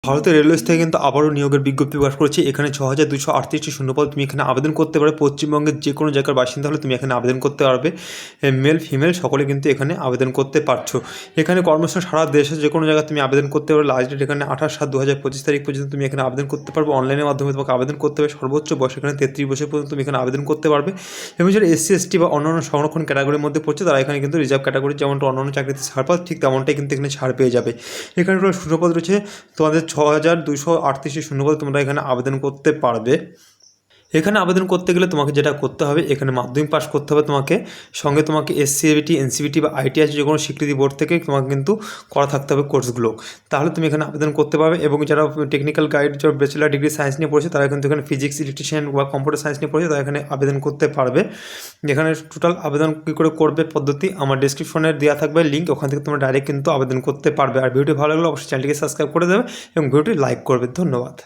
ভারতের রেলওয়েজ থেকে কিন্তু আবারও নিয়োগের বিজ্ঞপ্তি প্রকাশ করেছে। এখানে ৬,২৩৮টি শূন্যপদ তুমি এখানে আবেদন করতে পারবে। পশ্চিমবঙ্গের যে কোনো জায়গার বাসিন্দা হলে তুমি এখানে আবেদন করতে পারবে। মেল ফিমেল সকলে কিন্তু এখানে আবেদন করতে পারছো। এখানে কর্মসংস্থান সারা দেশে যে কোনো জায়গায় তুমি আবেদন করতে পারবে। লাস্ট ডেট এখানে 28/7/2025 তারিখ পর্যন্ত তুমি এখানে আবেদন করতে পারবে। অনলাইনের মাধ্যমে তোমাকে আবেদন করতে হবে। সর্বোচ্চ বয়স এখানে 33 বছর পর্যন্ত তুমি এখানে আবেদন করতে পারবে। এবং যারা এসসি এসটি বা অন্যান্য সংরক্ষণ ক্যাটাগরির মধ্যে পড়ছে তারা এখানে কিন্তু রিজার্ভ ক্যাটাগরি যেমনটা অন্যান্য চাকরিতে ছাড় পায় ঠিক তেমনটাই কিন্তু এখানে ছাড় পেয়ে যাবে। এখানে টোটাল শূন্যপদ রয়েছে তোমাদের 6,238টি শূন্যপদে তোমরা এখানে আবেদন করতে পারবে। এখানে আবেদন করতে গেলে তোমাকে যেটা করতে হবে, এখানে মাধ্যমিক পাস করতে হবে তোমাকে, সঙ্গে তোমাকে এসসিবিটি এনসিবিটি বা আইটিআই যে কোনো স্বীকৃতি বোর্ড থেকে তোমাকে কিন্তু করা থাকতে হবে কোর্সগুলো, তাহলে তুমি এখানে আবেদন করতে পারবে। এবং যারা টেকনিক্যাল গাইড যারা ব্যাচেলার ডিগ্রি সায়েন্স নিয়ে পড়েছে তারা কিন্তু এখানে ফিজিক্স ইলেকট্রিশিয়ান বা কম্পিউটার সায়েন্স নিয়ে পড়েছে তারা এখানে আবেদন করতে পারবে। এখানে টোটাল আবেদন কী করে করবে পদ্ধতি আমার ডিসক্রিপশনে দেওয়া থাকবে লিঙ্ক, ওখান থেকে তোমরা ডাইরেক্ট কিন্তু আবেদন করতে পারবে। আর ভিডিওটি ভালো লাগলে অবশ্যই চ্যানেলটিকে সাবস্ক্রাইব করে দেবে এবং ভিডিওটি লাইক করবে। ধন্যবাদ।